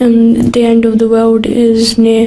the end of the world is near.